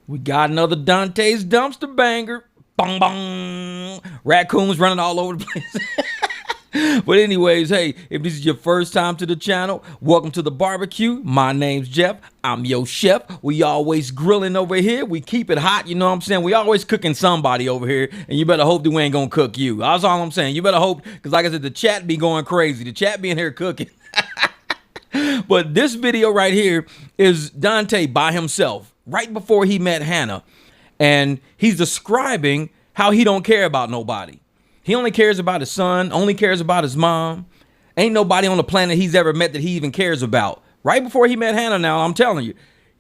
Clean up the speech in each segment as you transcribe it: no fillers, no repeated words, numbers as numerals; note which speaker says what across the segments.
Speaker 1: We got another Dante's dumpster banger. Bong bong. Raccoons running all over the place. But anyways, hey, if this is your first time to the channel, welcome to the barbecue. My name's Jeff. I'm your chef. We always grilling over here. We keep it hot, you know what I'm saying? We always cooking somebody over here, and you better hope that we ain't gonna cook you. That's all I'm saying. You better hope, because like I said, the chat be going crazy. The chat be in here cooking. But this video right here is Dante by himself, right before he met Hannah. And he's describing how he don't care about nobody. He only cares about his son, only cares about his mom. Ain't nobody on the planet he's ever met that he even cares about. Right before he met Hannah now, I'm telling you.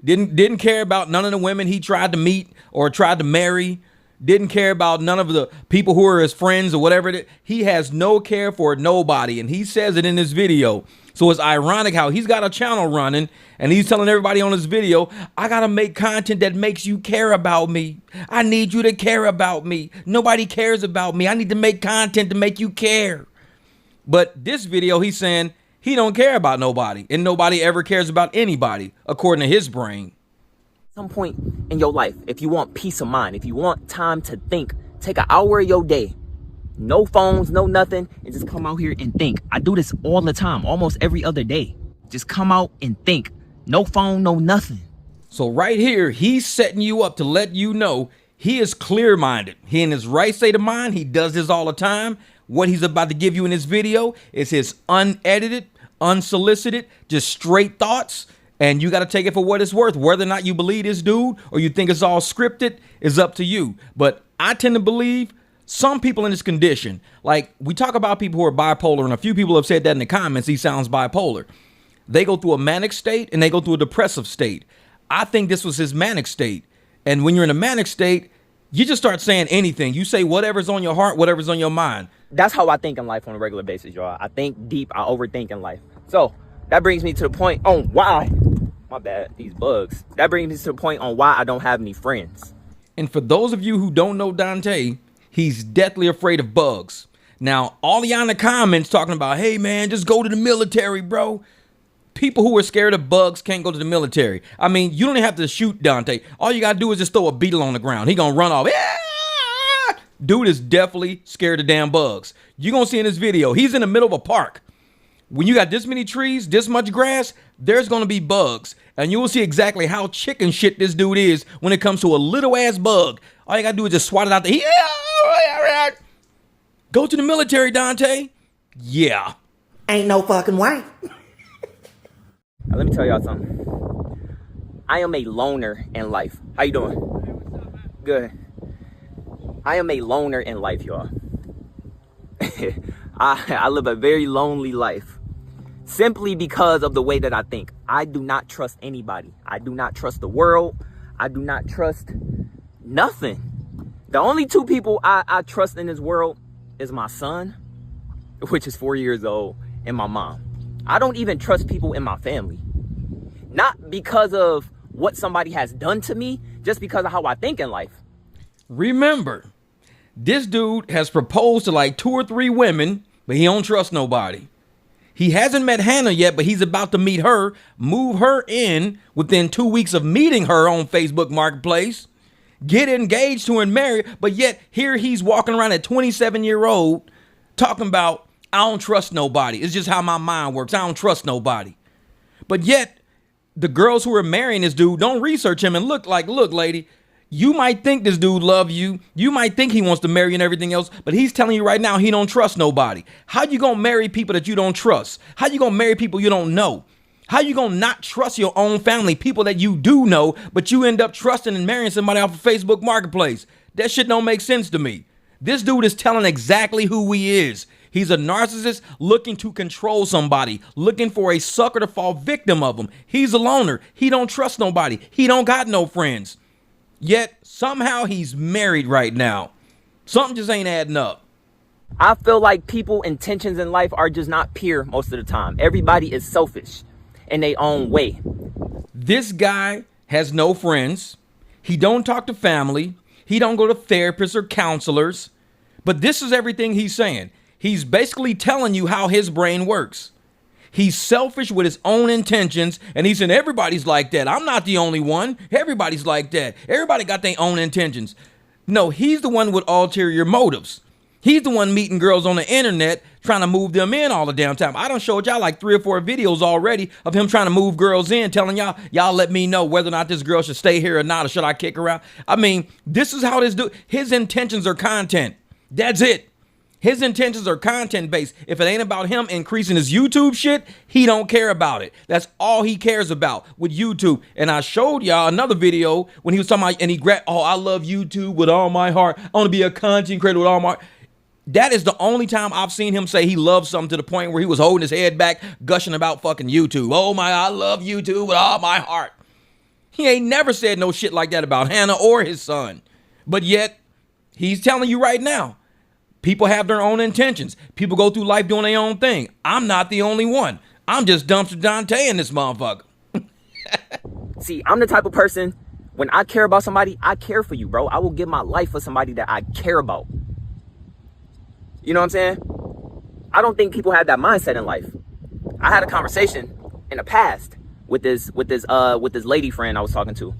Speaker 1: Didn't care about none of the women he tried to meet or tried to marry. Didn't care about none of the people who are his friends or whatever. He has no care for nobody, and he says it in this video. So it's ironic how he's got a channel running and he's telling everybody on this video, I gotta make content that makes you care about me. I need you to care about me. Nobody cares about me. I need to make content to make you care. But this video, he's saying he don't care about nobody, and nobody ever cares about anybody, according to his brain.
Speaker 2: Some point in your life, if you want peace of mind, if you want time to think, take an hour of your day, no phones, no nothing, and just come out here and think. I do this all the time, almost every other day. Just come out and think. No phone, no nothing.
Speaker 1: So right here, he's setting you up to let you know he is clear-minded. He in his right state of mind. He does this all the time. What he's about to give you in this video is his unedited, unsolicited, just straight thoughts. And you got to take it for what it's worth. Whether or not you believe this dude or you think it's all scripted is up to you. But I tend to believe some people in this condition, like we talk about people who are bipolar, and a few people have said that in the comments, he sounds bipolar. They go through a manic state and they go through a depressive state. I think this was his manic state. And when you're in a manic state, you just start saying anything. You say whatever's on your heart, whatever's on your mind.
Speaker 2: That's how I think in life on a regular basis, y'all. I think deep, I overthink in life. So that brings me to the point on why, my bad, these bugs. That brings me to the point on why I don't have any friends.
Speaker 1: And for those of you who don't know Dante, he's deathly afraid of bugs. Now, all y'all in the comments talking about, hey man, just go to the military, bro. People who are scared of bugs can't go to the military. I mean, you don't even have to shoot Dante. All you gotta do is just throw a beetle on the ground. He gonna run off. Yeah! Dude is definitely scared of damn bugs. You're gonna see in this video, he's in the middle of a park. When you got this many trees, this much grass, there's gonna be bugs. And you will see exactly how chicken shit this dude is when it comes to a little ass bug. All you gotta do is just swat it out there. Yeah! Go to the military, Dante. Yeah.
Speaker 3: Ain't no fucking way.
Speaker 2: Now, let me tell y'all something. I am a loner in life. How you doing? Good. I am a loner in life, y'all. I live a very lonely life. Simply because of the way that I think. I do not trust anybody. I do not trust the world. I do not trust nothing. The only two people I trust in this world is my son, which is 4 years old, and my mom. I don't even trust people in my family. Not because of what somebody has done to me, just because of how I think in life.
Speaker 1: Remember, this dude has proposed to like 2 or 3 women, but he don't trust nobody. He hasn't met Hannah yet, but he's about to meet her, move her in within 2 weeks of meeting her on Facebook Marketplace, get engaged to and married, but yet here he's walking around at 27-year-old talking about, I don't trust nobody. It's just how my mind works. I don't trust nobody. But yet, the girls who are marrying this dude don't research him and look, lady, you might think this dude love you. You might think he wants to marry you and everything else, but he's telling you right now he don't trust nobody. How you gonna marry people that you don't trust? How you gonna marry people you don't know? How you gonna not trust your own family, people that you do know, but you end up trusting and marrying somebody off of Facebook Marketplace? That shit don't make sense to me. This dude is telling exactly who he is. He's a narcissist looking to control somebody, looking for a sucker to fall victim of him. He's a loner. He don't trust nobody. He don't got no friends. Yet somehow he's married right now. Something just ain't adding up.
Speaker 2: I feel like people's intentions in life are just not pure most of the time. Everybody is selfish in their own way.
Speaker 1: This guy has no friends. He don't talk to family. He don't go to therapists or counselors. But this is everything he's saying. He's basically telling you how his brain works. He's selfish with his own intentions, and he's saying everybody's like that. I'm not the only one. Everybody's like that. Everybody got their own intentions. No, he's the one with ulterior motives. He's the one meeting girls on the internet, trying to move them in all the damn time. I done showed y'all like 3 or 4 videos already of him trying to move girls in, telling y'all let me know whether or not this girl should stay here or not, or should I kick her out? I mean, this is how this dude, his intentions are content. That's it. His intentions are content based. If it ain't about him increasing his YouTube shit, he don't care about it. That's all he cares about with YouTube. And I showed y'all another video when he was talking about, and he grabbed, oh, I love YouTube with all my heart. I want to be a content creator with all my heart. That is the only time I've seen him say he loves something to the point where he was holding his head back, gushing about fucking YouTube. Oh my, I love YouTube with all my heart. He ain't never said no shit like that about Hannah or his son. But yet, he's telling you right now, people have their own intentions. People go through life doing their own thing. I'm not the only one. I'm just Dumpster Dante in this motherfucker.
Speaker 2: See, I'm the type of person, when I care about somebody, I care for you, bro. I will give my life for somebody that I care about. You know what I'm saying? I don't think people have that mindset in life. I had a conversation in the past with this lady friend I was talking to.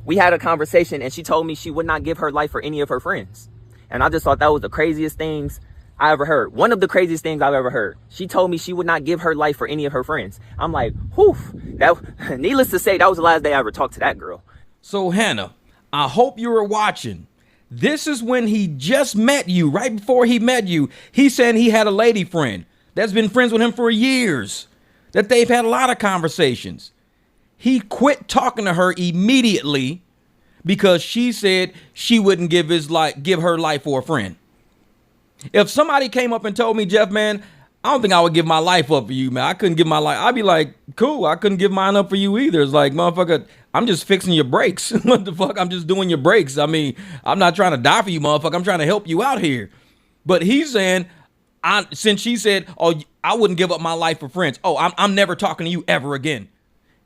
Speaker 2: We had a conversation and she told me she would not give her life for any of her friends. And I just thought that was the craziest things I ever heard. One of the craziest things I've ever heard. She told me she would not give her life for any of her friends. I'm like, whew. That, needless to say, that was the last day I ever talked to that girl.
Speaker 1: So Hannah, I hope you were watching. This is when he just met you, right before he met you. He said he had a lady friend that's been friends with him for years, that they've had a lot of conversations. He quit talking to her immediately because she said she wouldn't give her life for a friend. If somebody came up and told me, Jeff, man, I don't think I would give my life up for you, man. I couldn't give my life. I'd be like, cool, I couldn't give mine up for you either. It's like, motherfucker, I'm just fixing your brakes. What the fuck? I'm just doing your brakes. I mean, I'm not trying to die for you, motherfucker. I'm trying to help you out here. But he's saying, since she said, oh, I wouldn't give up my life for friends. Oh, I'm never talking to you ever again.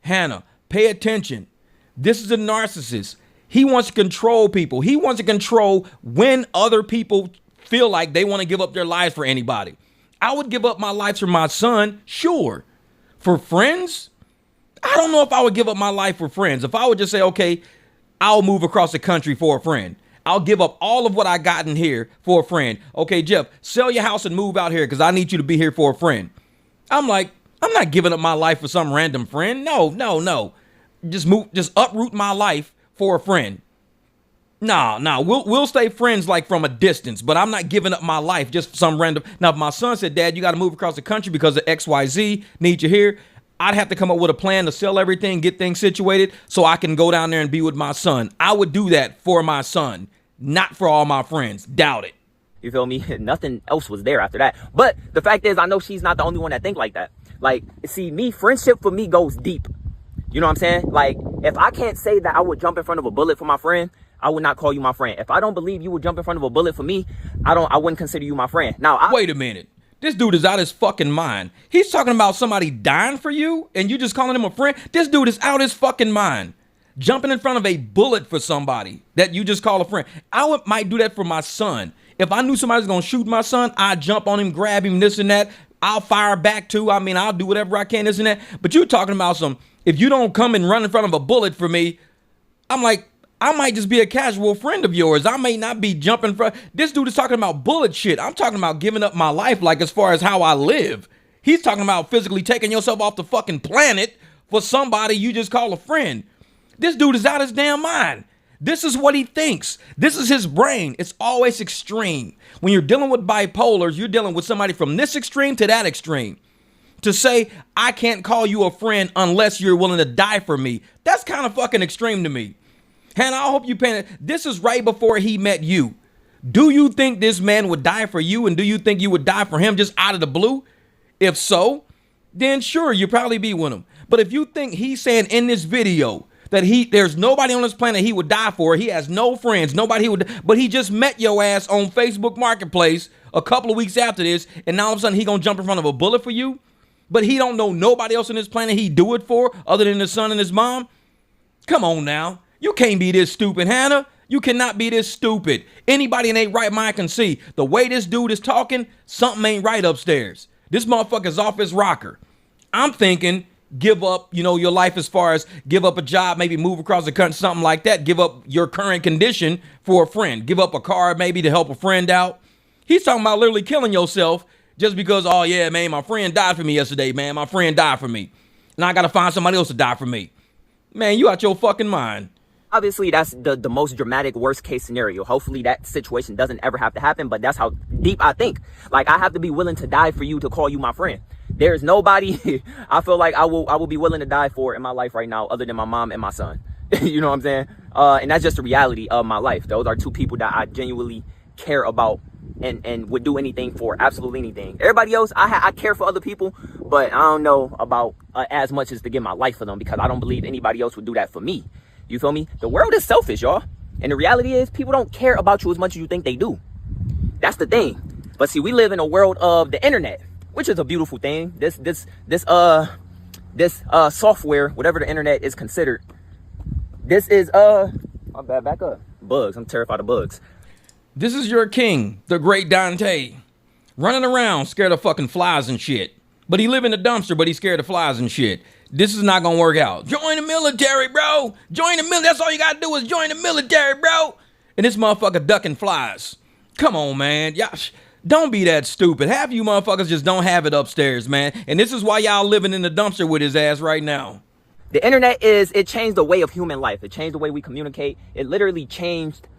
Speaker 1: Hannah, pay attention. This is a narcissist. He wants to control people. He wants to control when other people feel like they want to give up their lives for anybody. I would give up my life for my son, sure. For friends, I don't know if I would give up my life for friends. If I would just say, okay, I'll move across the country for a friend. I'll give up all of what I got in here for a friend. Okay, Jeff, sell your house and move out here because I need you to be here for a friend. I'm like, I'm not giving up my life for some random friend. No. Just uproot my life for a friend. Nah, we'll stay friends like from a distance, but I'm not giving up my life just for some random. Now, if my son said, Dad, you got to move across the country because of XYZ, need you here, I'd have to come up with a plan to sell everything, get things situated so I can go down there and be with my son. I would do that for my son, not for all my friends. Doubt it.
Speaker 2: You feel me? Nothing else was there after that. But the fact is, I know she's not the only one that think like that. Like, see, friendship for me goes deep. You know what I'm saying? Like, if I can't say that I would jump in front of a bullet for my friend, I would not call you my friend. If I don't believe you would jump in front of a bullet for me, I wouldn't consider you my friend. Now,
Speaker 1: wait a minute. This dude is out his fucking mind. He's talking about somebody dying for you and you just calling him a friend? This dude is out his fucking mind. Jumping in front of a bullet for somebody that you just call a friend. Might do that for my son. If I knew somebody was going to shoot my son, I'd jump on him, grab him, this and that. I'll fire back too. I mean, I'll do whatever I can, this and that. But you're talking about if you don't come and run in front of a bullet for me, I'm like, I might just be a casual friend of yours. I may not be jumping front. This dude is talking about bullet shit. I'm talking about giving up my life, like as far as how I live. He's talking about physically taking yourself off the fucking planet for somebody you just call a friend. This dude is out his damn mind. This is what he thinks. This is his brain. It's always extreme. When you're dealing with bipolars, you're dealing with somebody from this extreme to that extreme. To say, I can't call you a friend unless you're willing to die for me. That's kind of fucking extreme to me. Hannah, I hope you paying it. This is right before he met you. Do you think this man would die for you? And do you think you would die for him just out of the blue? If so, then sure, you'll probably be with him. But if you think he's saying in this video that there's nobody on this planet he would die for, he has no friends, but he just met your ass on Facebook Marketplace a couple of weeks after this, and now all of a sudden he gonna jump in front of a bullet for you? But he don't know nobody else on this planet he'd do it for other than his son and his mom? Come on now. You can't be this stupid, Hannah. You cannot be this stupid. Anybody in their right mind can see the way this dude is talking, something ain't right upstairs. This motherfucker's off his rocker. I'm thinking give up, your life as far as give up a job, maybe move across the country, something like that. Give up your current condition for a friend. Give up a car maybe to help a friend out. He's talking about literally killing yourself just because, oh yeah, man, my friend died for me yesterday, man. My friend died for me. Now I got to find somebody else to die for me. Man, you out your fucking mind.
Speaker 2: Obviously, that's the most dramatic worst case scenario. Hopefully that situation doesn't ever have to happen, but that's how deep I think. Like, I have to be willing to die for you to call you my friend. There's nobody I feel like I will be willing to die for in my life right now other than my mom and my son. You know what I'm saying? And that's just the reality of my life. Those are two people that I genuinely care about and would do anything for, absolutely anything. Everybody else, I care for other people, but I don't know about as much as to give my life for them, because I don't believe anybody else would do that for me. You feel me? The world is selfish, y'all. And the reality is people don't care about you as much as you think they do. That's the thing. But see, we live in a world of the internet, which is a beautiful thing. This software, whatever the internet is considered. This is my bad, back up. Bugs. I'm terrified of bugs.
Speaker 1: This is your king, the great Dante, running around scared of fucking flies and shit. But he live in a dumpster, but he's scared of flies and shit. This is not gonna work out. Join the military, bro. Join the military. That's all you gotta do is join the military, bro. And this motherfucker ducking flies. Come on, man. Y'all, don't be that stupid. Half of you motherfuckers just don't have it upstairs, man. And this is why y'all living in the dumpster with his ass right now.
Speaker 2: The internet it changed the way of human life. It changed the way we communicate. It literally changed,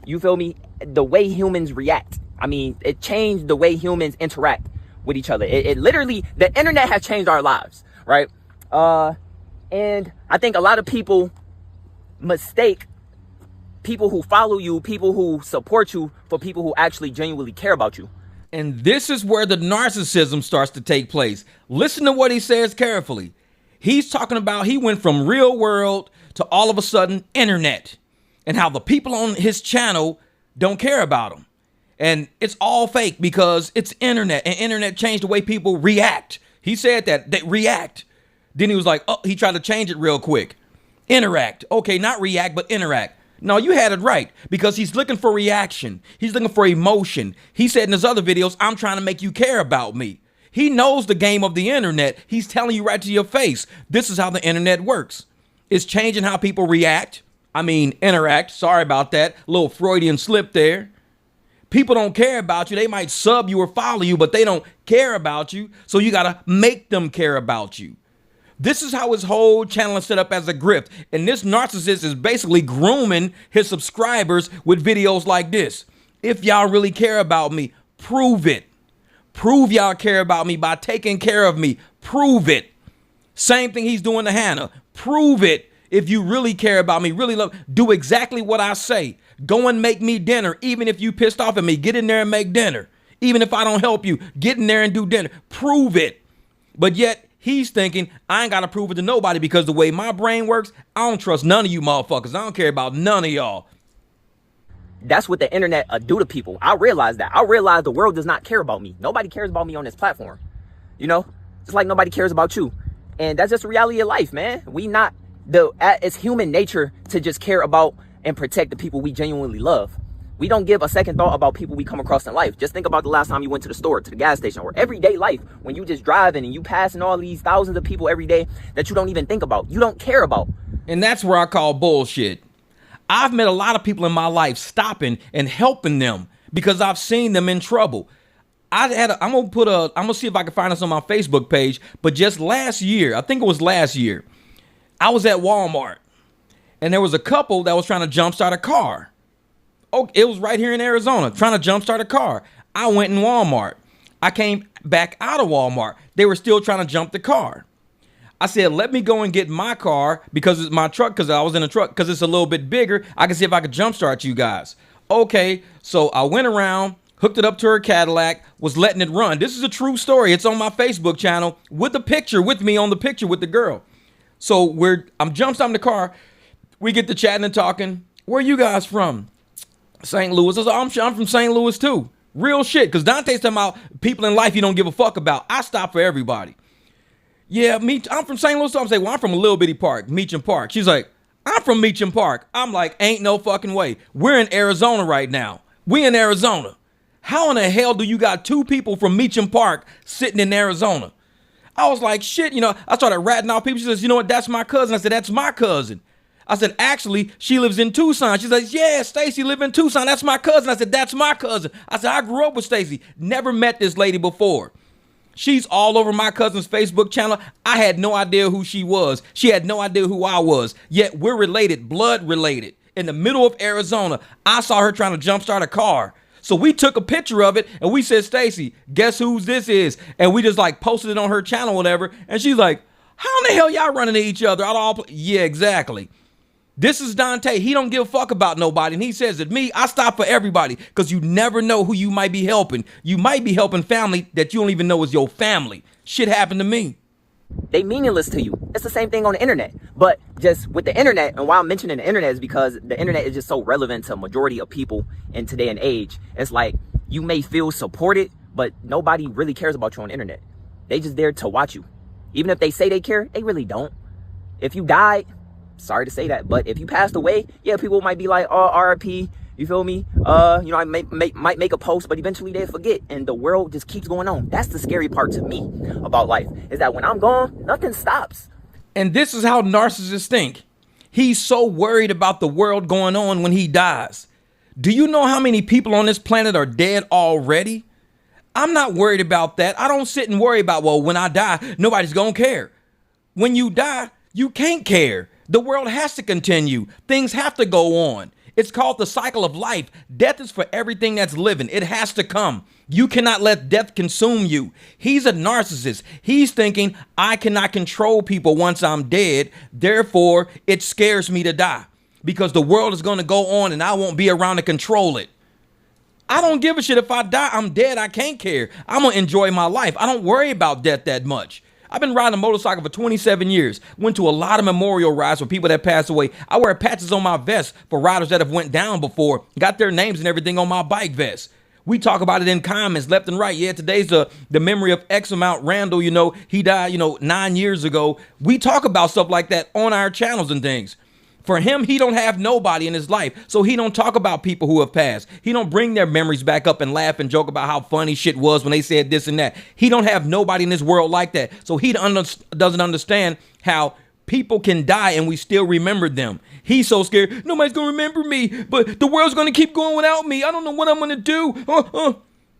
Speaker 2: you feel me, the way humans react. I mean, it changed the way humans interact with each other. It literally, the internet has changed our lives, right? And I think a lot of people mistake people who follow you, people who support you, for people who actually genuinely care about you.
Speaker 1: And this is where the narcissism starts to take place. Listen to what he says carefully. He's talking about he went from real world to all of a sudden internet, and how the people on his channel don't care about him. And it's all fake because it's internet, and internet changed the way people react. He said that, they react. Then he was like, oh, he tried to change it real quick. Interact. Okay, not react, but interact. No, you had it right, because he's looking for reaction. He's looking for emotion. He said in his other videos, I'm trying to make you care about me. He knows the game of the internet. He's telling you right to your face. This is how the internet works. It's changing how people react. I mean, interact. Sorry about that. Little Freudian slip there. People don't care about you. They might sub you or follow you, but they don't care about you. So you got to make them care about you. This is how his whole channel is set up as a grift. And this narcissist is basically grooming his subscribers with videos like this. If y'all really care about me, prove it. Prove y'all care about me by taking care of me. Prove it. Same thing he's doing to Hannah. Prove it. If you really care about me, really love, do exactly what I say. Go and make me dinner. Even if you pissed off at me, get in there and make dinner. Even if I don't help you, get in there and do dinner. Prove it. But yet he's thinking, I ain't got to prove it to nobody, because the way my brain works, I don't trust none of you motherfuckers. I don't care about none of y'all.
Speaker 2: That's what the internet do to people. I realize that. I realize the world does not care about me. Nobody cares about me on this platform. You know, just like nobody cares about you. And that's just the reality of life, man. It's human nature to just care about and protect the people we genuinely love. We don't give a second thought about people we come across in life. Just think about the last time you went to the store, to the gas station, or everyday life, when you just driving and you passing all these thousands of people every day that you don't even think about. You don't care about.
Speaker 1: And that's where I call bullshit. I've met a lot of people in my life stopping and helping them because I've seen them in trouble. I'm gonna see if I can find this on my Facebook page. But just last year, I think it was last year, I was at Walmart and there was a couple that was trying to jumpstart a car. Oh, it was right here in Arizona, trying to jumpstart a car. I went in Walmart. I came back out of Walmart. They were still trying to jump the car. I said, let me go and get my car, because it's my truck, because I was in a truck, because it's a little bit bigger. I can see if I could jumpstart you guys. Okay, so I went around, hooked it up to her Cadillac, was letting it run. This is a true story. It's on my Facebook channel with the picture, with me on the picture with the girl. So I'm jumpstarting the car. We get to chatting and talking. Where are you guys from? St. Louis. I said, I'm from St. Louis too. Real shit, because Dante's talking about people in life you don't give a fuck about. I stop for everybody. Yeah, I'm from St. Louis. So I'm saying, well, I'm from a little bitty park, Meacham Park. She's like, I'm from Meacham Park. I'm like, ain't no fucking way. We're in Arizona right now. We in Arizona. How in the hell do you got two people from Meacham Park sitting in Arizona? I was like, shit, I started ratting off people. She says, you know what, that's my cousin. I said, that's my cousin. I said, actually, she lives in Tucson. She says, yeah, Stacy live in Tucson. That's my cousin. I said, that's my cousin. I said, I grew up with Stacy. Never met this lady before. She's all over my cousin's Facebook channel. I had no idea who she was. She had no idea who I was. Yet we're related, blood related. In the middle of Arizona, I saw her trying to jumpstart a car. So we took a picture of it and we said, Stacy, guess whose this is? And we just like posted it on her channel, whatever. And she's like, how in the hell y'all running to each other? Yeah, exactly. This is Dante. He don't give a fuck about nobody. And he says that me, I stop for everybody because you never know who you might be helping. You might be helping family that you don't even know is your family. Shit happened to me.
Speaker 2: They meaningless to you. It's the same thing on the internet. But just with the internet, and why I'm mentioning the internet is because the internet is just so relevant to a majority of people in today and age. It's like you may feel supported, but nobody really cares about you on the internet. They just there to watch you. Even if they say they care, they really don't. If you died, sorry to say that, but if you passed away, yeah, people might be like, oh, RIP, you feel me? I might make a post, but eventually they forget, and the world just keeps going on. That's the scary part to me about life, is that when I'm gone, nothing stops.
Speaker 1: And this is how narcissists think. He's so worried about the world going on when he dies. Do you know how many people on this planet are dead already? I'm not worried about that. I don't sit and worry about, well, when I die, nobody's gonna care. When you die, you can't care. The world has to continue. Things have to go on. It's called the cycle of life. Death is for everything that's living. It has to come. You cannot let death consume you. He's a narcissist. He's thinking, I cannot control people once I'm dead. Therefore, it scares me to die because the world is going to go on and I won't be around to control it. I don't give a shit. If I die, I'm dead. I can't care. I'm going to enjoy my life. I don't worry about death that much. I've been riding a motorcycle for 27 years. Went to a lot of memorial rides for people that passed away. I wear patches on my vest for riders that have went down before. Got their names and everything on my bike vest. We talk about it in comments left and right. Yeah, today's the memory of X amount Randall. He died, 9 years ago. We talk about stuff like that on our channels and things. For him, he don't have nobody in his life, so he don't talk about people who have passed. He don't bring their memories back up and laugh and joke about how funny shit was when they said this and that. He don't have nobody in this world like that, so he doesn't understand how people can die and we still remember them. He's so scared, nobody's gonna remember me, but the world's gonna keep going without me. I don't know what I'm gonna do.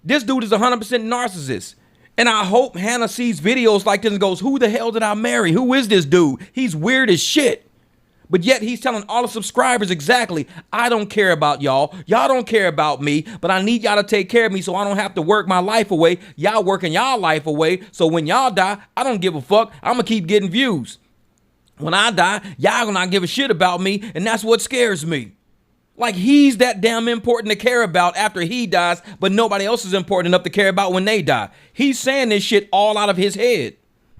Speaker 1: This dude is 100% narcissist. And I hope Hannah sees videos like this and goes, who the hell did I marry? Who is this dude? He's weird as shit. But yet he's telling all the subscribers exactly, I don't care about y'all. Y'all don't care about me, but I need y'all to take care of me so I don't have to work my life away. Y'all working y'all life away. So when y'all die, I don't give a fuck. I'm going to keep getting views. When I die, y'all gonna not give a shit about me, and that's what scares me. Like he's that damn important to care about after he dies, but nobody else is important enough to care about when they die. He's saying this shit all out of his head.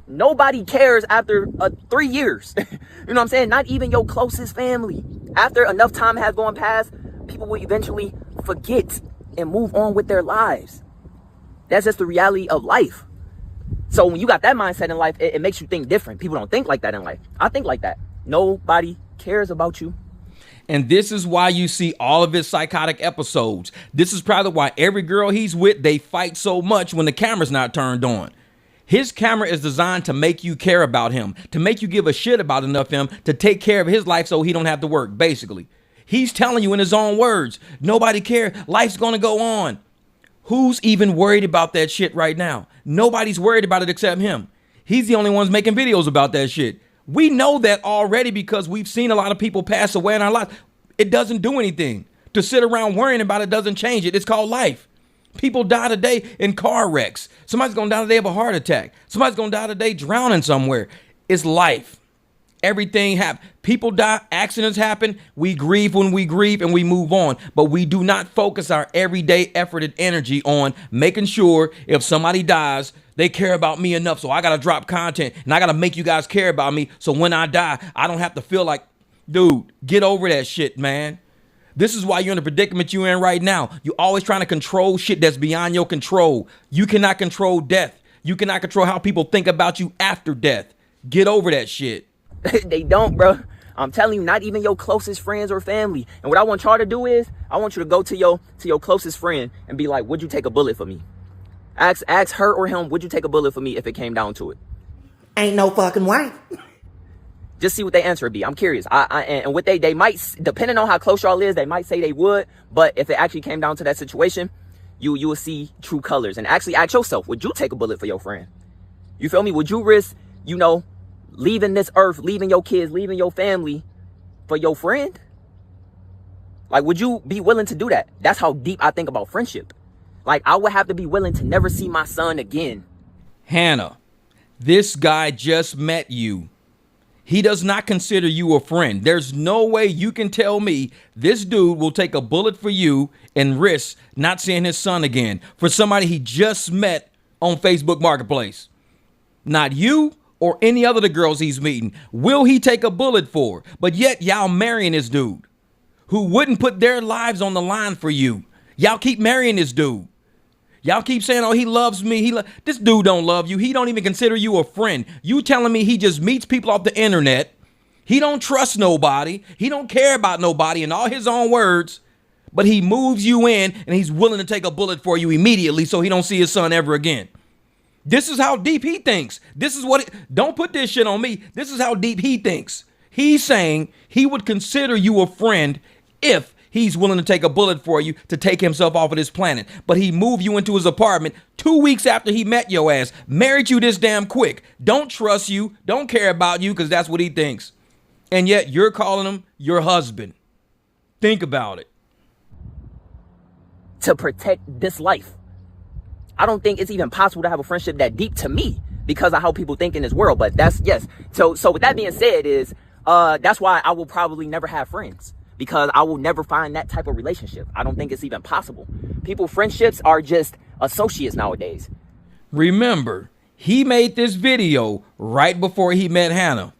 Speaker 2: Nobody cares after 3 years. You know what I'm saying? Not even your closest family. After enough time has gone past, people will eventually forget and move on with their lives. That's just the reality of life. So when you got that mindset in life, it makes you think different. People don't think like that in life. I think like that. Nobody cares about you.
Speaker 1: And this is why you see all of his psychotic episodes. This is probably why every girl he's with, they fight so much when the camera's not turned on. His camera is designed to make you care about him, to make you give a shit about enough of him to take care of his life so he don't have to work, basically. He's telling you in his own words, nobody cares, life's gonna go on. Who's even worried about that shit right now? Nobody's worried about it except him. He's the only ones making videos about that shit. We know that already because we've seen a lot of people pass away in our lives. It doesn't do anything. To sit around worrying about it doesn't change it. It's called life. People die today in car wrecks. Somebody's gonna die today of a heart attack. Somebody's gonna die today drowning somewhere. It's life. Everything happens. People die, accidents happen, we grieve when we grieve and we move on. But we do not focus our everyday effort and energy on making sure if somebody dies, they care about me enough. So I gotta drop content and I gotta make you guys care about me. So when I die, I don't have to feel like, dude, get over that shit, man. This is why you're in the predicament you're in right now. You're always trying to control shit that's beyond your control. You cannot control death. You cannot control how people think about you after death. Get over that shit.
Speaker 2: They don't, bro. I'm telling you, not even your closest friends or family. And what I want y'all to do is, I want you to go to your closest friend and be like, would you take a bullet for me? Ask her or him, would you take a bullet for me if it came down to it?
Speaker 3: Ain't no fucking way.
Speaker 2: Just see what they answer would be. I'm curious. And what they might, depending on how close y'all is, they might say they would. But if it actually came down to that situation, you will see true colors. And actually ask yourself, would you take a bullet for your friend? You feel me? Would you risk, leaving this earth, leaving your kids, leaving your family for your friend? Like, would you be willing to do that? That's how deep I think about friendship. Like, I would have to be willing to never see my son again.
Speaker 1: Hannah, this guy just met you. He does not consider you a friend. There's no way you can tell me this dude will take a bullet for you and risk not seeing his son again for somebody he just met on Facebook Marketplace. Not you or any other of the girls he's meeting will he take a bullet for. But yet y'all marrying this dude who wouldn't put their lives on the line for you. Y'all keep marrying this dude. Y'all keep saying, oh, he loves me. This dude don't love you. He don't even consider you a friend. You telling me he just meets people off the internet. He don't trust nobody. He don't care about nobody in all his own words. But he moves you in and he's willing to take a bullet for you immediately so he don't see his son ever again. This is how deep he thinks. Don't put this shit on me. This is how deep he thinks. He's saying he would consider you a friend if he's willing to take a bullet for you to take himself off of this planet. But he moved you into his apartment 2 weeks after he met your ass, married you this damn quick, don't trust you, don't care about you because that's what he thinks. And yet you're calling him your husband. Think about it.
Speaker 2: To protect this life. I don't think it's even possible to have a friendship that deep to me because of how people think in this world. But yes. So with that being said is, that's why I will probably never have friends. Because I will never find that type of relationship. I don't think it's even possible. Friendships are just associates nowadays.
Speaker 1: Remember, he made this video right before he met Hannah.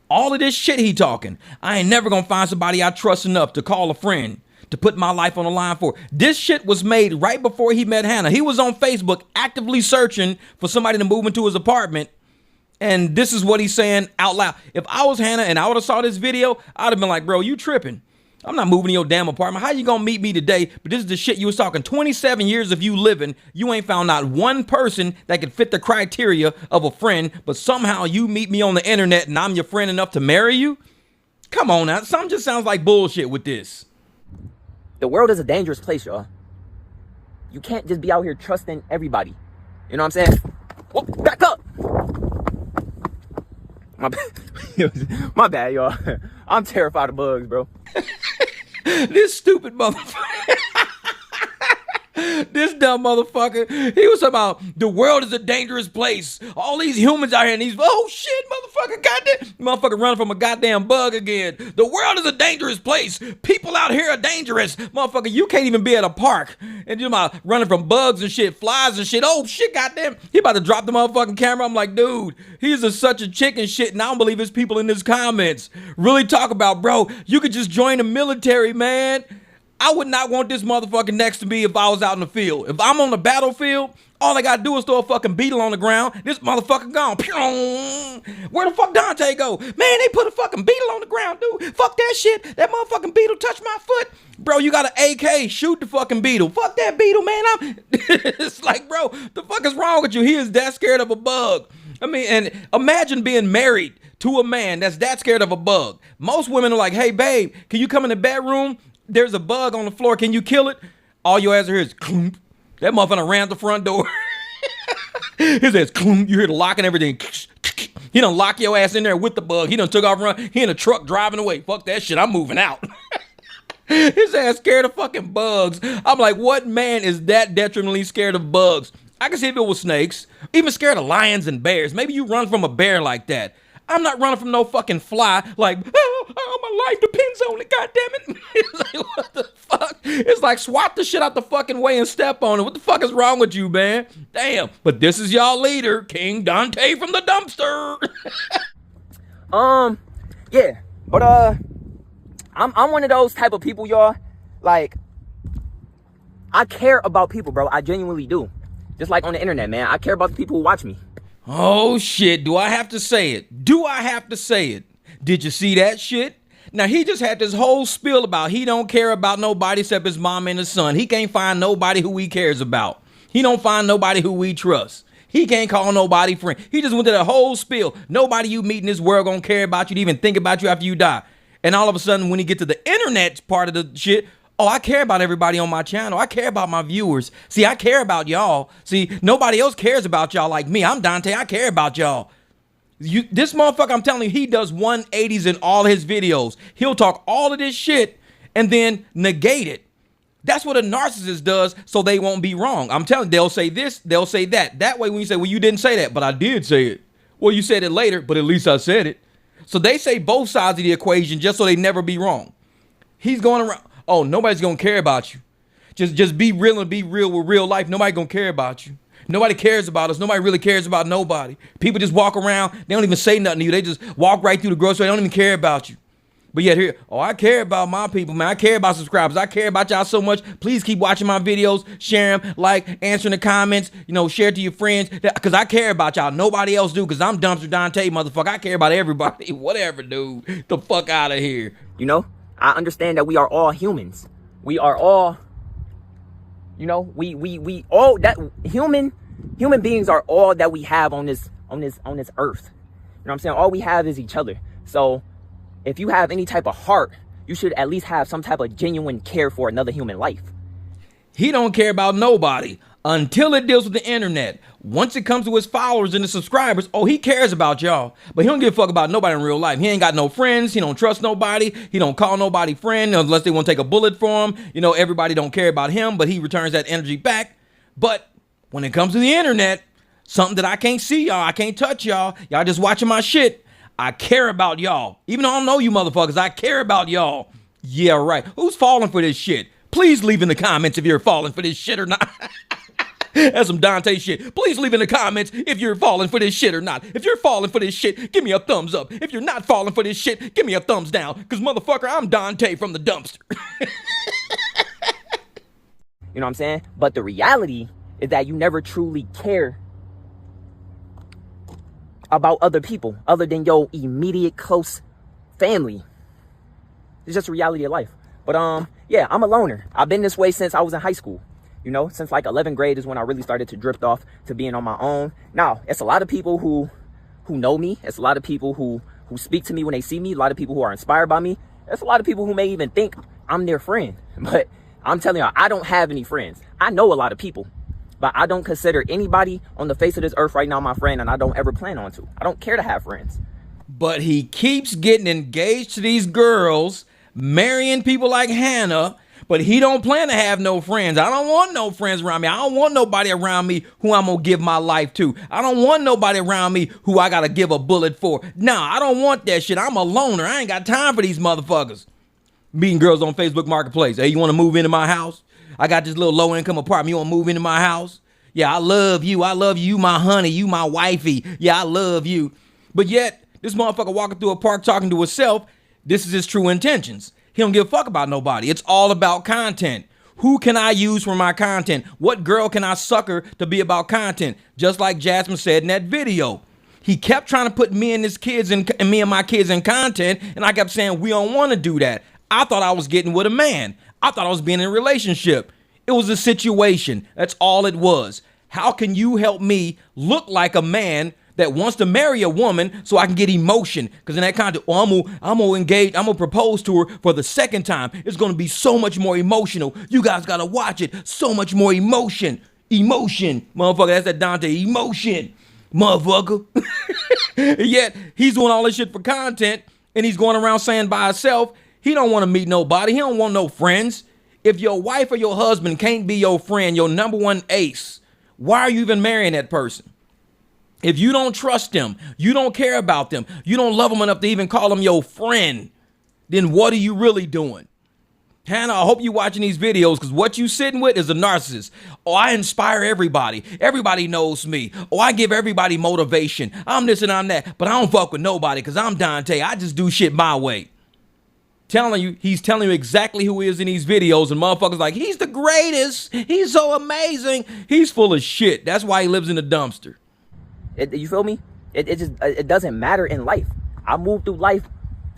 Speaker 1: All of this shit he talking. I ain't never gonna find somebody I trust enough to call a friend, to put my life on the line for. This shit was made right before he met Hannah. He was on Facebook actively searching for somebody to move into his apartment. And this is what he's saying out loud. If I was Hannah and I would have saw this video, I'd have been like, bro, you tripping. I'm not moving to your damn apartment. How you gonna meet me today? But this is the shit you was talking. 27 years of you living, you ain't found not one person that could fit the criteria of a friend, but somehow you meet me on the internet and I'm your friend enough to marry you? Come on now. Something just sounds like bullshit with this.
Speaker 2: The world is a dangerous place, y'all. You can't just be out here trusting everybody. You know what I'm saying? Whoa, back up. My bad, y'all. I'm terrified of bugs, bro.
Speaker 1: This stupid motherfucker. This dumb motherfucker. He was talking about the world is a dangerous place. All these humans out here and these, oh shit, motherfucker, goddamn. Motherfucker running from a goddamn bug again. The world is a dangerous place. People out here are dangerous. Motherfucker, you can't even be at a park. And you're about running from bugs and shit, flies and shit. Oh shit, goddamn. He about to drop the motherfucking camera. I'm like, dude, he's such a chicken shit. And I don't believe his people in his comments really talk about, bro, you could just join the military, man. I would not want this motherfucker next to me if I was out in the field. If I'm on the battlefield, all I gotta do is throw a fucking beetle on the ground. This motherfucker gone. Where the fuck Dante go? Man, they put a fucking beetle on the ground, dude. Fuck that shit. That motherfucking beetle touched my foot. Bro, you got an AK. Shoot the fucking beetle. Fuck that beetle, man. It's like, bro, the fuck is wrong with you? He is that scared of a bug. I mean, and imagine being married to a man that's that scared of a bug. Most women are like, hey, babe, can you come in the bedroom? There's a bug on the floor. Can you kill it? All your ass hear is clunk. That motherfucker ran the front door. His ass clunk. You hear the lock and everything. He done lock your ass in there with the bug. He done took off run. He in a truck driving away. Fuck that shit. I'm moving out. His ass scared of fucking bugs. I'm like, what man is that detrimentally scared of bugs? I can see if it was snakes. Even scared of lions and bears. Maybe you run from a bear like that. I'm not running from no fucking fly like, oh, my life depends on it, goddammit. It's like, what the fuck? It's like, swat the shit out the fucking way and step on it. What the fuck is wrong with you, man? Damn. But this is y'all leader, King Dante from the dumpster.
Speaker 2: Yeah. But, I'm one of those type of people, y'all. Like, I care about people, bro. I genuinely do. Just like on the internet, man. I care about the people who watch me.
Speaker 1: Oh, shit. Do I have to say it? Do I have to say it? Did you see that shit? Now, he just had this whole spiel about he don't care about nobody except his mom and his son. He can't find nobody who he cares about. He don't find nobody who we trust. He can't call nobody friend. He just went to the whole spiel. Nobody you meet in this world gonna care about you to even think about you after you die. And all of a sudden, when he get to the internet part of the shit, oh, I care about everybody on my channel. I care about my viewers. See, I care about y'all. See, nobody else cares about y'all like me. I'm Dante. I care about y'all. This motherfucker, I'm telling you, he does 180s in all his videos. He'll talk all of this shit and then negate it. That's what a narcissist does so they won't be wrong. I'm telling you, they'll say this, they'll say that. That way when you say, well, you didn't say that, but I did say it. Well, you said it later, but at least I said it. So they say both sides of the equation just so they never be wrong. He's going around, oh, nobody's going to care about you. Just be real and be real with real life. Nobody going to care about you. Nobody cares about us. Nobody really cares about nobody. People just walk around. They don't even say nothing to you. They just walk right through the grocery store. They don't even care about you. But yet here, oh, I care about my people, man. I care about subscribers. I care about y'all so much. Please keep watching my videos, share them, like, answering the comments, share it to your friends. Because I care about y'all. Nobody else do because I'm Dumpster Dante, motherfucker. I care about everybody. Whatever, dude. Get the fuck out of here.
Speaker 2: I understand that we are all humans. We are all... we all that human beings are all that we have on this earth. You know what I'm saying? All we have is each other. So if you have any type of heart, you should at least have some type of genuine care for another human life.
Speaker 1: He don't care about nobody until it deals with the internet. Once it comes to his followers and the subscribers, oh, he cares about y'all. But he don't give a fuck about nobody in real life. He ain't got no friends. He don't trust nobody. He don't call nobody friend unless they want to take a bullet for him. Everybody don't care about him, but he returns that energy back. But when it comes to the internet, something that I can't see y'all, I can't touch y'all just watching my shit. I care about y'all. Even though I don't know you motherfuckers, I care about y'all. Yeah, right. Who's falling for this shit? Please leave in the comments if you're falling for this shit or not. That's some Dante shit. Please leave in the comments if you're falling for this shit or not. If you're falling for this shit, give me a thumbs up. If you're not falling for this shit, give me a thumbs down. Because motherfucker, I'm Dante from the dumpster.
Speaker 2: You know what I'm saying? But the reality is that you never truly care about other people other than your immediate close family. It's just a reality of life. But yeah, I'm a loner. I've been this way since I was in high school. Since like 11th grade is when I really started to drift off to being on my own. Now, it's a lot of people who know me. It's a lot of people who speak to me when they see me. A lot of people who are inspired by me. There's a lot of people who may even think I'm their friend. But I'm telling you, I don't have any friends. I know a lot of people, but I don't consider anybody on the face of this earth right now my friend, and I don't ever plan on to. I don't care to have friends.
Speaker 1: But he keeps getting engaged to these girls, marrying people like Hannah, but he don't plan to have no friends. I don't want no friends around me. I don't want nobody around me who I'm going to give my life to. I don't want nobody around me who I got to give a bullet for. Nah, I don't want that shit. I'm a loner. I ain't got time for these motherfuckers. Meeting girls on Facebook Marketplace. Hey, you want to move into my house? I got this little low-income apartment. You want to move into my house? Yeah, I love you. I love you, my honey. You, my wifey. Yeah, I love you. But yet, this motherfucker walking through a park talking to himself, this is his true intentions. He don't give a fuck about nobody. It's all about content. Who can I use for my content? What girl can I sucker to be about content? Just like Jasmine said in that video. He kept trying to put me and his kids and me and my kids in content, and I kept saying, we don't want to do that. I thought I was getting with a man. I thought I was being in a relationship. It was a situation. That's all it was. How can you help me look like a man that wants to marry a woman so I can get emotion? Because in that context, I'm gonna engage, I'm gonna propose to her for the second time. It's gonna be so much more emotional. You guys gotta watch it. So much more emotion. Emotion. Motherfucker, that's that Dante. Emotion. Motherfucker. Yet, he's doing all this shit for content, and he's going around saying by himself, he don't want to meet nobody. He don't want no friends. If your wife or your husband can't be your friend, your number one ace, why are you even marrying that person? If you don't trust them, you don't care about them, you don't love them enough to even call them your friend, then what are you really doing? Hannah, I hope you're watching these videos because what you sitting with is a narcissist. Oh, I inspire everybody. Everybody knows me. Oh, I give everybody motivation. I'm this and I'm that, but I don't fuck with nobody because I'm Dante. I just do shit my way. He's telling you exactly who he is in these videos, and motherfuckers like, he's the greatest. He's so amazing. He's full of shit. That's why he lives in a dumpster.
Speaker 2: You feel me? It doesn't matter in life. I move through life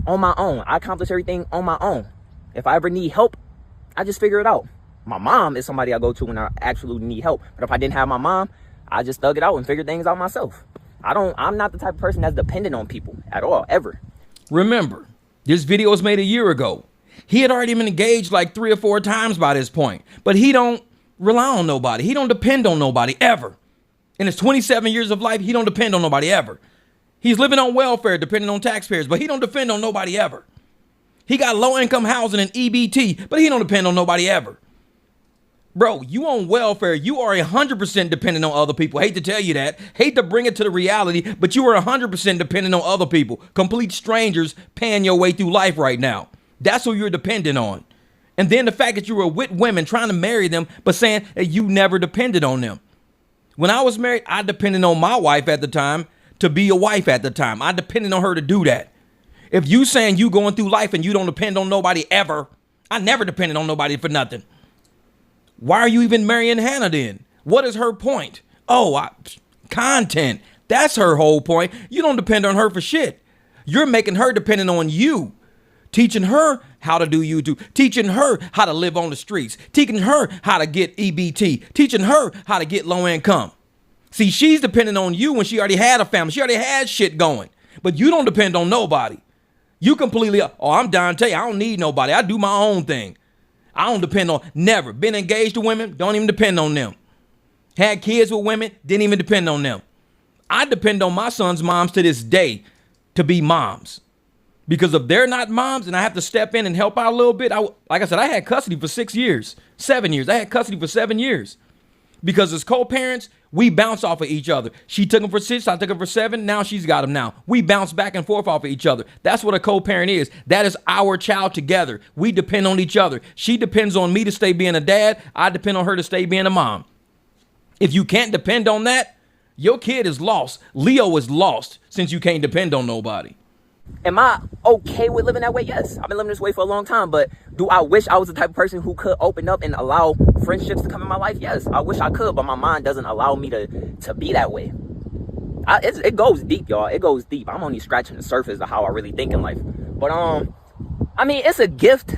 Speaker 2: on my own. I accomplish everything on my own. If I ever need help, I just figure it out. My mom is somebody I go to when I actually need help. But if I didn't have my mom, I just thug it out and figure things out myself. I'm not the type of person that's dependent on people at all, ever.
Speaker 1: Remember, this video was made a year ago. He had already been engaged like 3 or 4 times by this point. But he don't rely on nobody. He don't depend on nobody ever. In his 27 years of life, he don't depend on nobody ever. He's living on welfare, depending on taxpayers, but he don't depend on nobody ever. He got low-income housing and EBT, but he don't depend on nobody ever. Bro, you on welfare, you are 100% dependent on other people. Hate to tell you that. Hate to bring it to the reality, but you are 100% dependent on other people. Complete strangers paying your way through life right now. That's who you're dependent on. And then the fact that you were with women trying to marry them, but saying that you never depended on them. When I was married, I depended on my wife at the time to be a wife at the time. I depended on her to do that. If you saying you going through life and you don't depend on nobody ever, I never depended on nobody for nothing. Why are you even marrying Hannah then? What is her point? Content. That's her whole point. You don't depend on her for shit. You're making her dependent on you. Teaching her how to do YouTube. Teaching her how to live on the streets. Teaching her how to get EBT. Teaching her how to get low income. See, she's dependent on you when she already had a family. She already had shit going. But you don't depend on nobody. You completely, I'm Dante. I don't need nobody. I do my own thing. I don't depend on, never. Been engaged to women, don't even depend on them. Had kids with women, didn't even depend on them. I depend on my son's moms to this day to be moms. Because if they're not moms and I have to step in and help out a little bit, like I said, I had custody for 7 years. I had custody for 7 years. Because as co-parents, we bounce off of each other. She took him for 6, I took him for 7, now she's got him now. We bounce back and forth off of each other. That's what a co-parent is. That is our child together. We depend on each other. She depends on me to stay being a dad. I depend on her to stay being a mom. If you can't depend on that, your kid is lost. Leo is lost since you can't depend on nobody.
Speaker 2: Am I okay with living that way? Yes. I've been living this way for a long time, but do I wish I was the type of person who could open up and allow friendships to come in my life? Yes, I wish I could, but my mind doesn't allow me to be that way. It goes deep, y'all. It goes deep. I'm only scratching the surface of how I really think in life. But, I mean, it's a gift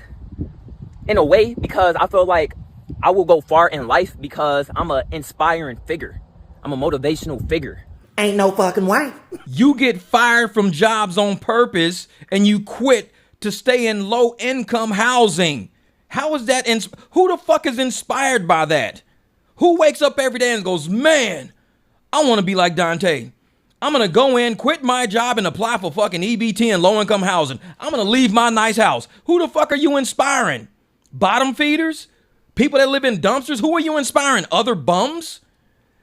Speaker 2: in a way because I feel like I will go far in life because I'm an inspiring figure. I'm a motivational figure.
Speaker 3: Ain't no fucking way.
Speaker 1: You get fired from jobs on purpose and you quit to stay in low income housing. How is that? Who the fuck is inspired by that? Who wakes up every day and goes, man, I want to be like Dante. I'm going to go in, quit my job and apply for fucking EBT and low income housing. I'm going to leave my nice house. Who the fuck are you inspiring? Bottom feeders? People that live in dumpsters? Who are you inspiring? Other bums?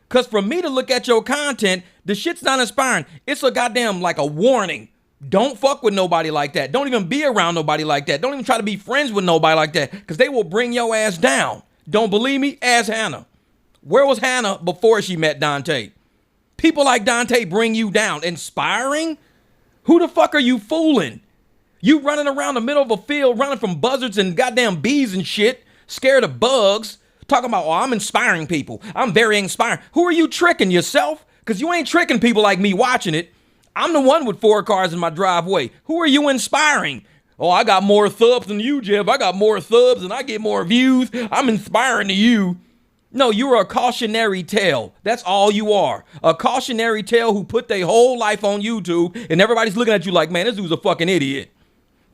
Speaker 1: Because for me to look at your content, the shit's not inspiring. It's a goddamn like a warning. Don't fuck with nobody like that. Don't even be around nobody like that. Don't even try to be friends with nobody like that because they will bring your ass down. Don't believe me? Ask Hannah. Where was Hannah before she met Dante? People like Dante bring you down. Inspiring? Who the fuck are you fooling? You running around the middle of a field, running from buzzards and goddamn bees and shit, scared of bugs. Talking about, I'm inspiring people. I'm very inspiring. Who are you tricking, yourself? Because you ain't tricking people like me watching it. I'm the one with 4 cars in my driveway. Who are you inspiring? Oh, I got more thubs than you, Jeff. I got more thubs and I get more views. I'm inspiring to you. No, you're a cautionary tale. That's all you are. A cautionary tale who put their whole life on YouTube and everybody's looking at you like, man, this dude's a fucking idiot.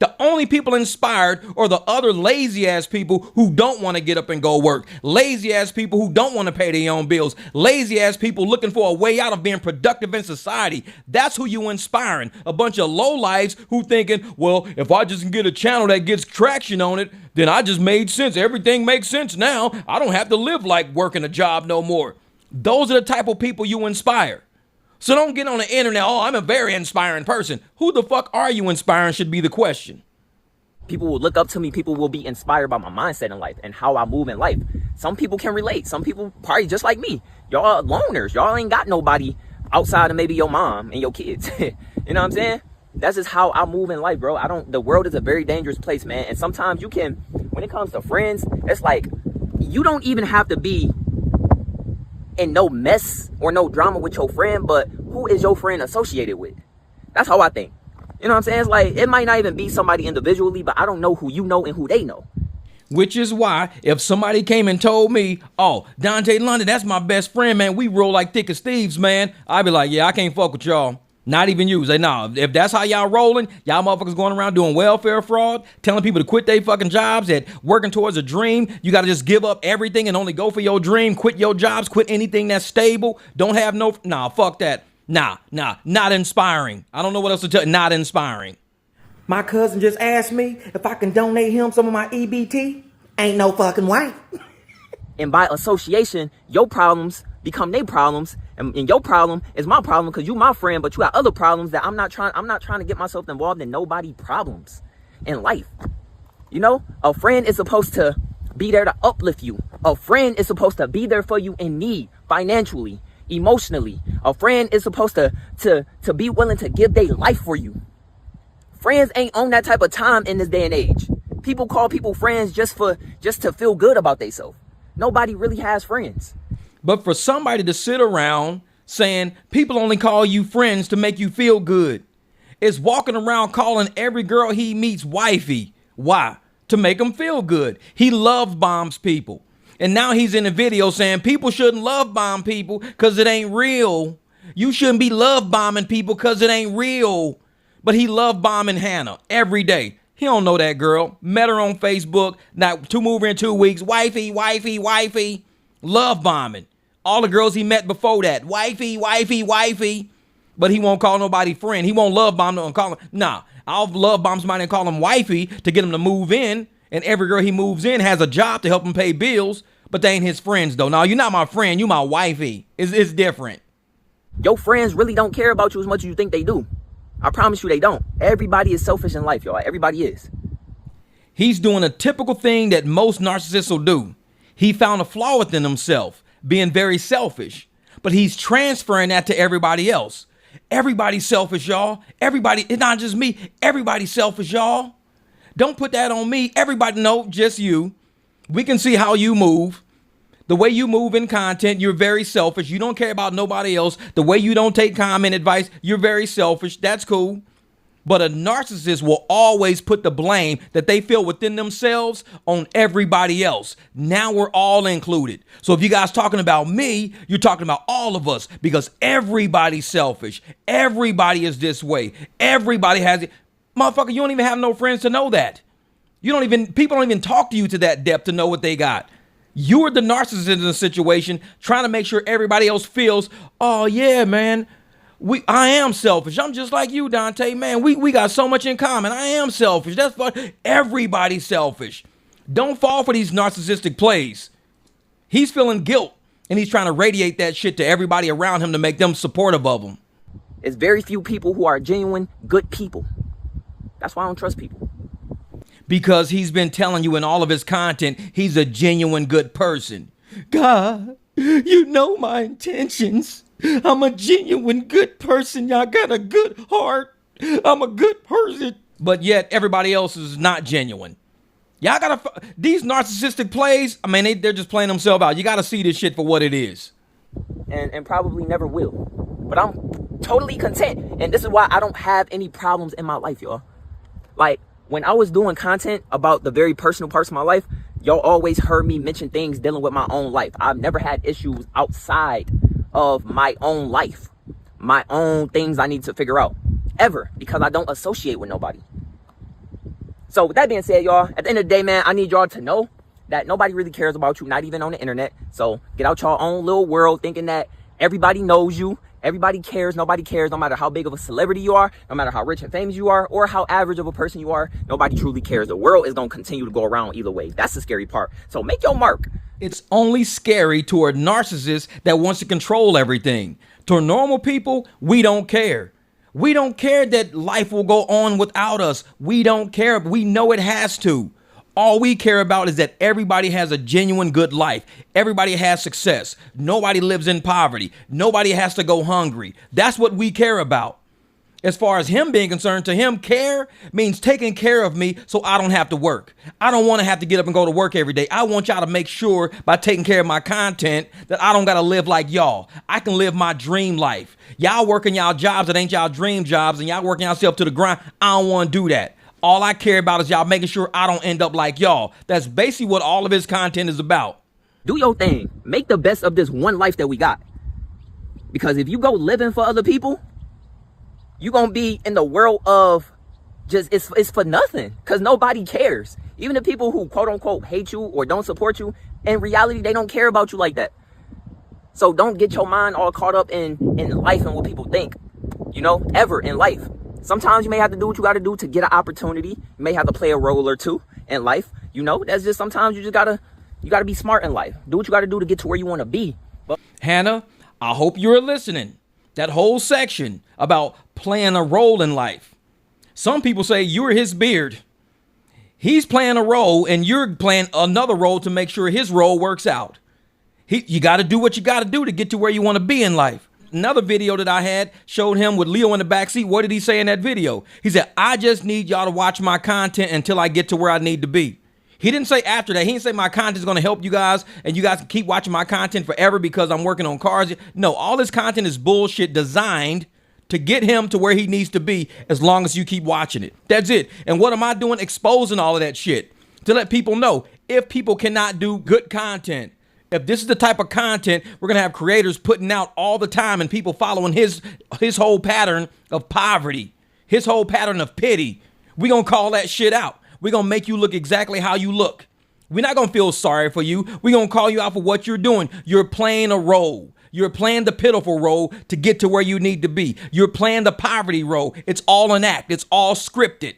Speaker 1: The only people inspired are the other lazy ass people who don't want to get up and go work. Lazy ass people who don't want to pay their own bills. Lazy ass people looking for a way out of being productive in society. That's who you inspiring. A bunch of lowlifes who thinking, well, if I just can get a channel that gets traction on it, then I just made sense. Everything makes sense now. I don't have to live like working a job no more. Those are the type of people you inspire. So don't get on the internet, oh, I'm a very inspiring person. Who the fuck are you inspiring should be the question.
Speaker 2: People will look up to me. People will be inspired by my mindset in life and how I move in life. Some people can relate. Some people probably just like me. Y'all are loners. Y'all ain't got nobody outside of maybe your mom and your kids. You know what I'm saying? That's just how I move in life, bro. The world is a very dangerous place, man. And sometimes you can, when it comes to friends, it's like you don't even have to be in no mess or no drama with your friend, but who is your friend associated with? That's how I think. You You know what I'm saying? It's like, it might not even be somebody individually, but I don't know who you know and who they know.
Speaker 1: Which is why if somebody came and told me, oh, Dontay London, that's my best friend, man, we roll like thick as thieves, man, I'd be like, yeah, I can't fuck with y'all. Not even you. Say, nah, if that's how y'all rolling, y'all motherfuckers going around doing welfare fraud, telling people to quit their fucking jobs, that working towards a dream, you got to just give up everything and only go for your dream, quit your jobs, quit anything that's stable, don't have no, nah, fuck that. Nah, not inspiring. I don't know what else to tell you, not inspiring.
Speaker 3: My cousin just asked me if I can donate him some of my EBT. Ain't no fucking way.
Speaker 2: And by association, your problems become their problems, and your problem is my problem because you my friend, but you got other problems that I'm not trying to get myself involved in nobody's problems in life. You know, a friend is supposed to be there to uplift you. A friend is supposed to be there for you in need, financially, emotionally. A friend is supposed to be willing to give their life for you. Friends ain't on that type of time in this day and age. People call people friends just to feel good about themselves. Nobody really has friends.
Speaker 1: But for somebody to sit around saying people only call you friends to make you feel good, is walking around calling every girl he meets wifey. Why? To make him feel good. He love bombs people. And now he's in a video saying people shouldn't love bomb people because it ain't real. You shouldn't be love bombing people because it ain't real. But he love bombing Hannah every day. He don't know that girl. Met her on Facebook. Not to move her in 2 weeks. Wifey. Love bombing. All the girls he met before that. Wifey. But he won't call nobody friend. He won't love bomb them and call them. Nah, I'll love bomb somebody and call them wifey to get him to move in. And every girl he moves in has a job to help him pay bills. But they ain't his friends though. Now, you're not my friend. You my wifey. It's different.
Speaker 2: Your friends really don't care about you as much as you think they do. I promise you they don't. Everybody is selfish in life, y'all. Everybody is.
Speaker 1: He's doing a typical thing that most narcissists will do. He found a flaw within himself, being very selfish, but he's transferring that to everybody else. Everybody's selfish, y'all. Everybody, it's not just me. Everybody's selfish, y'all. Don't put that on me. Everybody, no, just you. We can see how you move. The way you move in content, you're very selfish. You don't care about nobody else. The way you don't take comment advice, you're very selfish. That's cool. But a narcissist will always put the blame that they feel within themselves on everybody else. Now we're all included. So if you guys talking about me, you're talking about all of us because everybody's selfish. Everybody is this way. Everybody has it. Motherfucker, you don't even have no friends to know that. People don't even talk to you to that depth to know what they got. You're the narcissist in the situation, trying to make sure everybody else feels, oh yeah, man, I am selfish. I'm just like you, Dante, man. We got so much in common. I am selfish. That's fun. Everybody's selfish. Don't fall for these narcissistic plays. He's feeling guilt, and he's trying to radiate that shit to everybody around him to make them supportive of him.
Speaker 2: It's very few people who are genuine, good people. That's why I don't trust people.
Speaker 1: Because he's been telling you in all of his content, he's a genuine good person. God, you know my intentions. I'm a genuine good person. Y'all got a good heart. I'm a good person. But yet everybody else is not genuine. Y'all gotta, these narcissistic plays, I mean, they're just playing themselves out. You gotta see this shit for what it is.
Speaker 2: And probably never will. But I'm totally content. And this is why I don't have any problems in my life, y'all. Like, when I was doing content about the very personal parts of my life, y'all always heard me mention things dealing with my own life. I've never had issues outside of my own life, my own things I need to figure out, ever, because I don't associate with nobody. So with that being said, y'all, at the end of the day, man, I need y'all to know that nobody really cares about you, not even on the internet. So get out your own little world thinking that everybody knows you. Everybody cares. Nobody cares. No matter how big of a celebrity you are, no matter how rich and famous you are, or how average of a person you are, nobody truly cares. The world is going to continue to go around either way. That's the scary part. So make your mark.
Speaker 1: It's only scary to a narcissist that wants to control everything. To normal people, we don't care. We don't care that life will go on without us. We don't care. We know it has to. All we care about is that everybody has a genuine good life. Everybody has success. Nobody lives in poverty. Nobody has to go hungry. That's what we care about. As far as him being concerned, to him, care means taking care of me so I don't have to work. I don't want to have to get up and go to work every day. I want y'all to make sure by taking care of my content that I don't got to live like y'all. I can live my dream life. Y'all working y'all jobs that ain't y'all dream jobs and y'all working yourself to the grind. I don't want to do that. All I care about is y'all making sure I don't end up like y'all. That's basically what all of his content is about.
Speaker 2: Do your thing. Make the best of this one life that we got. Because if you go living for other people, you're going to be in the world of just, it's for nothing. Because nobody cares. Even the people who quote unquote hate you or don't support you, in reality, they don't care about you like that. So don't get your mind all caught up in life and what people think, you know, ever in life. Sometimes you may have to do what you got to do to get an opportunity. You may have to play a role or two in life. You know, that's just sometimes you just got to be smart in life. Do what you got to do to get to where you want to be. But
Speaker 1: Hannah, I hope you're listening. That whole section about playing a role in life. Some people say you're his beard. He's playing a role and you're playing another role to make sure his role works out. You got to do what you got to do to get to where you want to be in life. Another video that I had showed him with Leo in the backseat. What did he say in that video? He said, I just need y'all to watch my content until I get to where I need to be. He didn't say after that. He didn't say my content is going to help you guys and you guys can keep watching my content forever because I'm working on cars. No, all this content is bullshit designed to get him to where he needs to be as long as you keep watching it. That's it. And what am I doing? Exposing all of that shit to let people know if people cannot do good content. If this is the type of content we're going to have creators putting out all the time and people following his whole pattern of poverty, his whole pattern of pity, we're going to call that shit out. We're going to make you look exactly how you look. We're not going to feel sorry for you. We're going to call you out for what you're doing. You're playing a role. You're playing the pitiful role to get to where you need to be. You're playing the poverty role. It's all an act. It's all scripted.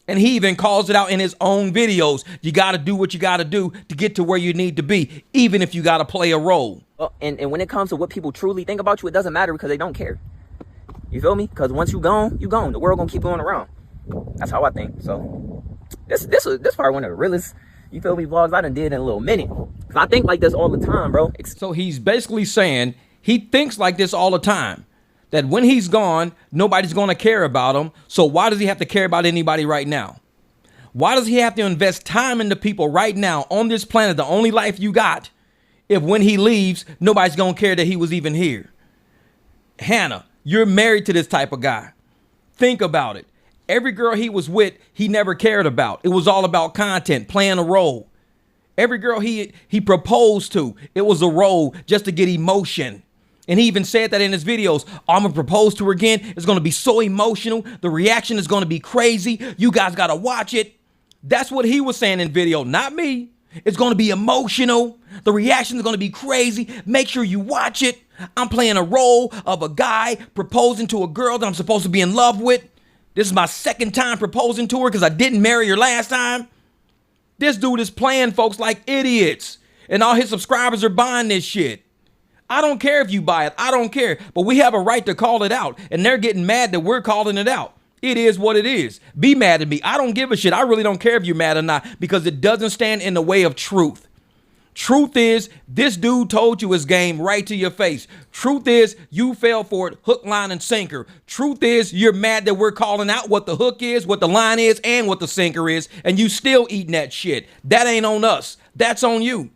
Speaker 1: And he even calls it out in his own videos. You got to do what you got to do to get to where you need to be, even if you got to play a role.
Speaker 2: And when it comes to what people truly think about you, it doesn't matter because they don't care. You feel me? Because once you're gone, you're gone. The world going to keep going around. That's how I think. So this probably one of the realest, you feel me, vlogs I done did in a little minute. Because I think like this all the time, bro.
Speaker 1: So he's basically saying he thinks like this all the time. That when he's gone, nobody's going to care about him. So why does he have to care about anybody right now? Why does he have to invest time into people right now on this planet, the only life you got, if when he leaves, nobody's going to care that he was even here? Hannah, you're married to this type of guy. Think about it. Every girl he was with, he never cared about. It was all about content, playing a role. Every girl he proposed to, it was a role just to get emotion. And he even said that in his videos. I'm going to propose to her again. It's going to be so emotional. The reaction is going to be crazy. You guys got to watch it. That's what he was saying in video, not me. It's going to be emotional. The reaction is going to be crazy. Make sure you watch it. I'm playing a role of a guy proposing to a girl that I'm supposed to be in love with. This is my second time proposing to her because I didn't marry her last time. This dude is playing folks like idiots. And all his subscribers are buying this shit. I don't care if you buy it. I don't care. But we have a right to call it out. And they're getting mad that we're calling it out. It is what it is. Be mad at me. I don't give a shit. I really don't care if you're mad or not because it doesn't stand in the way of truth. Truth is, this dude told you his game right to your face. Truth is, you fell for it, hook, line, and sinker. Truth is, you're mad that we're calling out what the hook is, what the line is, and what the sinker is, and you still eating that shit. That ain't on us. That's on you.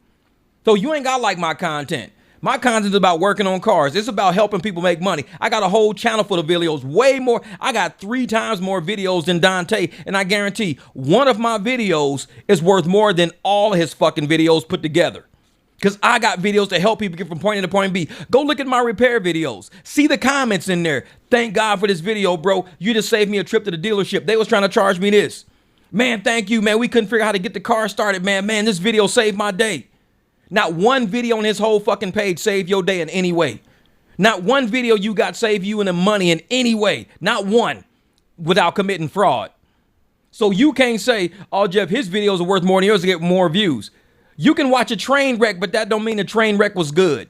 Speaker 1: So you ain't got to like my content. My content is about working on cars. It's about helping people make money. I got a whole channel full of videos, way more. I got 3 times more videos than Dante, and I guarantee one of my videos is worth more than all his fucking videos put together. Because I got videos to help people get from point A to point B. Go look at my repair videos. See the comments in there. Thank God for this video, bro. You just saved me a trip to the dealership. They was trying to charge me this. Man, thank you, man. We couldn't figure out how to get the car started, man. Man, this video saved my day. Not one video on his whole fucking page saved your day in any way. Not one video you got saved you in the money in any way. Not one without committing fraud. So you can't say, oh, Jeff, his videos are worth more than yours to get more views. You can watch a train wreck, but that don't mean the train wreck was good.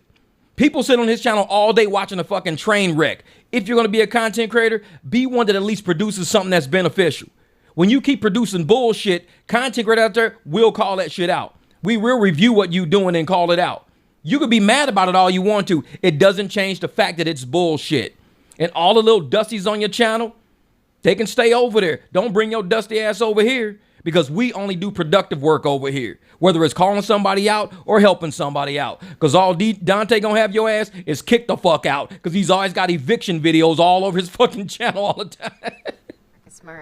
Speaker 1: People sit on his channel all day watching a fucking train wreck. If you're going to be a content creator, be one that at least produces something that's beneficial. When you keep producing bullshit, content creator out there will call that shit out. We will review what you're doing and call it out. You could be mad about it all you want to. It doesn't change the fact that it's bullshit. And all the little dusties on your channel, They can stay over there. Don't bring your dusty ass over here, because we only do productive work over here, whether it's calling somebody out or helping somebody out. Because all Dante gonna have your ass is kick the fuck out, because he's always got eviction videos all over his fucking channel all the time.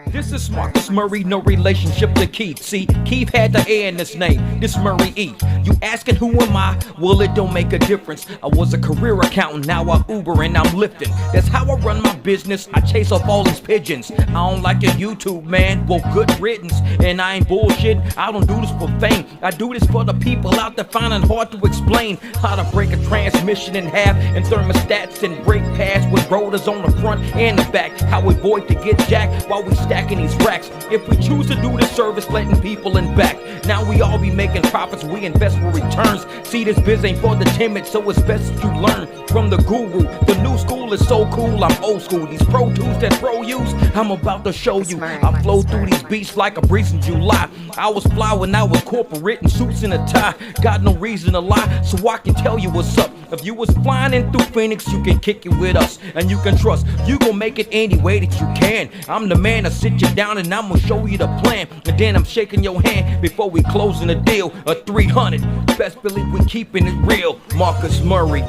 Speaker 1: This is Marcus Murray, no relationship to Keith. See, Keith had the A in his name. This Murray E. You asking who am I? Well, it don't make a difference. I was a career accountant, now I Uber and I'm lifting. That's how I run my business. I chase off all these pigeons. I don't like your YouTube, man. Well, good riddance. And I ain't bullshit. I don't do this for fame. I do this for the people out there finding hard to explain how to break a transmission in half and thermostats and brake pads with rotors on the front and the back. How we avoid to get jacked while we stacking these racks. If we choose to do the service, letting people in back. Now we all be making profits, we invest for returns. See, this biz ain't for the timid, so it's best that you learn from the guru. The new school is so cool, I'm old school. These pro tools that pro use, I'm about to show you. I flow through these beats like a breeze in July. I was fly when I was corporate in suits and a tie. Got no reason to lie, so I can tell you what's up. If you was flying in through Phoenix, you can kick it with us. And you can trust, you gon' make it any way that you can. I'm the man to sit you down and I'm gonna show you the plan. And then I'm shaking your hand before we closing the deal. A 300, best believe we keeping it real. Marcus Murray.